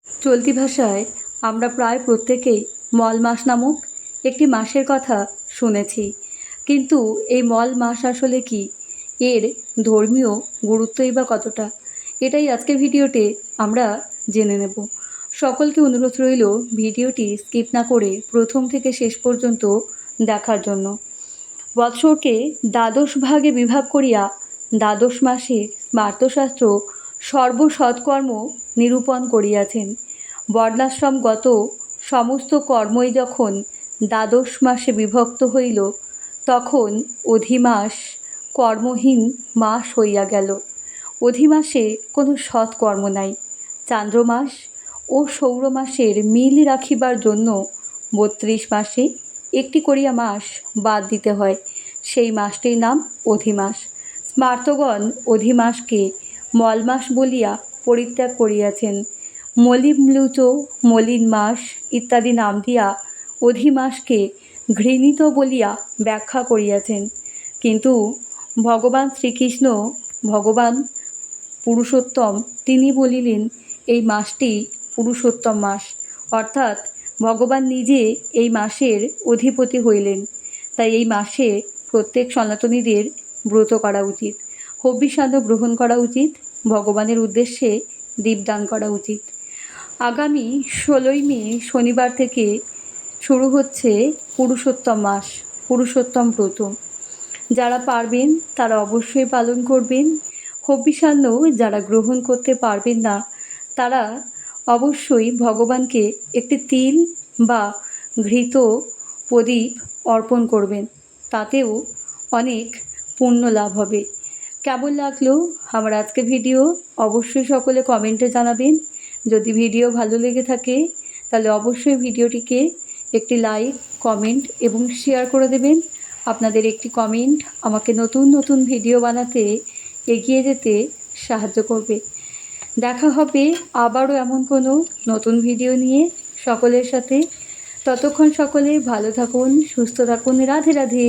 চলতি ভাষায় আমরা প্রায় প্রত্যেকেই মল মাস নামক একটি মাসের কথা শুনেছি, কিন্তু এই মল মাস আসলে কি, এর ধর্মীয় গুরুত্বই বা কতটা, এটাই আজকের ভিডিওতে আমরা জেনে নেব। সকলকে অনুরোধ রইল ভিডিওটি স্কিপ না করে প্রথম থেকে শেষ পর্যন্ত দেখার জন্য। বৎসরকে দ্বাদশ ভাগে বিভাগ করিয়া দ্বাদশ মাসে স্মার্তশাস্ত্র সর্বসৎকর্ম নিরূপণ করিয়াছেন। বর্ণাশ্রমগত সমস্ত কর্মই যখন দ্বাদশ মাসে বিভক্ত হইল, তখন অধিমাস কর্মহীন মাস হইয়া গেল। অধিমাসে কোনো সৎকর্ম নাই। চান্দ্রমাস ও সৌরমাসের মিল রাখিবার জন্য ৩২ মাসে একটি করিয়া মাস বাদ দিতে হয়। সেই মাসটির নাম অধিমাস। স্মার্তগণ অধিমাসকে মলমাস বলিয়া পরিত্যাগ করিয়াছেন। মলিম্লুচ, মলিন মাস ইত্যাদি নাম দিয়া অধিমাসকে ঘৃণিত বলিয়া ব্যাখ্যা করিয়াছেন। কিন্তু ভগবান শ্রীকৃষ্ণ, ভগবান পুরুষোত্তম, তিনি বলিলেন এই মাসটি পুরুষোত্তম মাস, অর্থাৎ ভগবান নিজে এই মাসের অধিপতি হইলেন। তাই এই মাসে প্রত্যেক সনাতনীদের ব্রত করা উচিত, হবিষ্যান্ন গ্রহণ করা উচিত, ভগবানের উদ্দেশ্যে দীপদান করা উচিত। আগামী 16ই মে শনিবার থেকে শুরু হচ্ছে পুরুষোত্তম মাস, পুরুষোত্তম ব্রত। যারা পারবেন তারা অবশ্যই পালন করবেন। হবিষ্যান্ন যারা গ্রহণ করতে পারবেন না, তারা অবশ্যই ভগবানকে একটি তিল বা ঘৃত প্রদীপ অর্পণ করবেন, তাতেও অনেক পুণ্য লাভ হবে। কেমন লাগলো আমার আজকের ভিডিও অবশ্যই সকলে কমেন্টে জানাবেন। যদি ভিডিও ভালো লেগে থাকে তাহলে অবশ্যই ভিডিওটিকে একটি লাইক, কমেন্ট এবং শেয়ার করে দেবেন। আপনাদের একটি কমেন্ট আমাকে নতুন নতুন ভিডিও বানাতে এগিয়ে যেতে সাহায্য করবে। দেখা হবে আবারও এমন কোনো নতুন ভিডিও নিয়ে সকলের সাথে। ততক্ষণ সকলে ভালো থাকুন, সুস্থ থাকুন। রাধে রাধে।